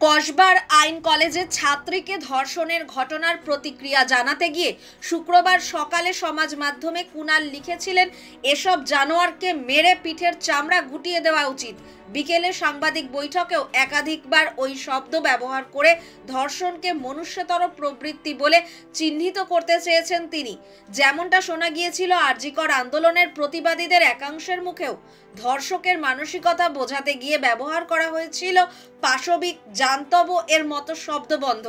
কসবার আইন কলেজে ছাত্রীকে ধর্ষণের ঘটনার প্রতিক্রিয়া জানাতে গিয়ে শুক্রবার সকালে সমাজ মাধ্যমে কুণাল লিখেছিলেন, এসব জানোয়ারকে মেরে পিঠের চামড়া গুটিয়ে দেওয়া উচিত। বিকেলে সাংবাদিক বৈঠকেও একাধিকবার ওই শব্দ ব্যবহার করে ধর্ষণকে মনুষ্যতর প্রবৃত্তি বলে চিহ্নিত করতে চেয়েছেন তিনি। যেমনটা শোনা গিয়েছিল আরজিকর আন্দোলনের প্রতিবাদীদের একাংশের মুখেও। ধর্ষকের মানসিকতা বোঝাতে গিয়ে ব্যবহার করা হয়েছিল পাশবিক, জান্তব এর মতো শব্দবন্ধ।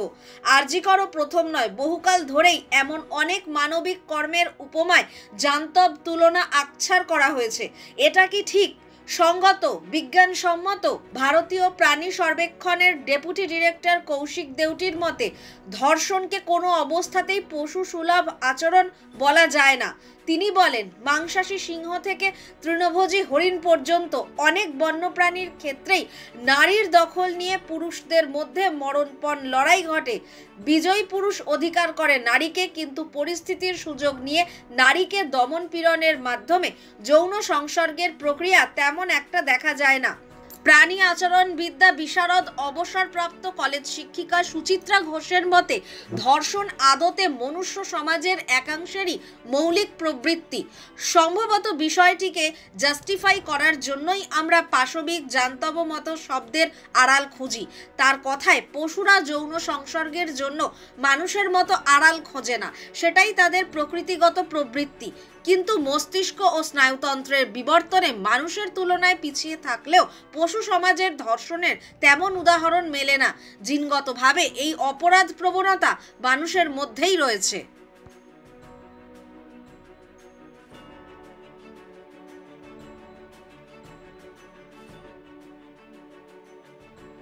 আরজিকরও প্রথম নয়, বহুকাল ধরেই এমন অনেক মানবিক কর্মের উপমায় জান্তব তুলনা আকছার করা হয়েছে। এটা কি ঠিক, সঙ্গত, বিজ্ঞানসম্মত? ভারতীয় প্রাণী সর্বেক্ষণের ডেপুটি ডিরেক্টর কৌশিক দেউটির মতে ধর্ষণকে কোনো অবস্থাতেই পশু সুলভ আচরণ বলা যায় না। তিনি বলেন, মাংসাশী সিংহ থেকে তৃণভোজী হরিণ পর্যন্ত অনেক বন্যপ্রাণীর ক্ষেত্রেই নারীর দখল নিয়ে পুরুষদের মধ্যে মরণপণ লড়াই ঘটে। বিজয়ী পুরুষ অধিকার করে নারীকে, কিন্তু পরিস্থিতির সুযোগ নিয়ে নারীকে দমন পীড়নের মাধ্যমে যৌন সংসর্গের প্রক্রিয়া তেমন একটা দেখা যায় না। প্রাণী আচরণ বিদ্যা বিশারদ অবসরপ্রাপ্ত কলেজ শিক্ষিকা সুচিত্রা ঘোষের মতে ধর্ষণ আদতে মনুষ্য সমাজের একাংশেরই মৌলিক প্রবৃত্তি। সম্ভবত বিষয়টিকে জাস্টিফাই করার জন্যই আমরা পাশবিক, জান্তব মতো শব্দের আড়াল খুঁজি। তার কথায়, পশুরা যৌন সংসর্গের জন্য মানুষের মতো আড়াল খোঁজে না, সেটাই তাদের প্রকৃতিগত প্রবৃত্তি। কিন্তু মস্তিষ্ক ও স্নায়ুতন্ত্রের বিবর্তনে মানুষের তুলনায় পিছিয়ে থাকলেও পশু সমাজের ধর্ষণের তেমন উদাহরণ মেলে না। জিনগতভাবে এই অপরাধ প্রবণতা মানুষের মধ্যেই রয়েছে।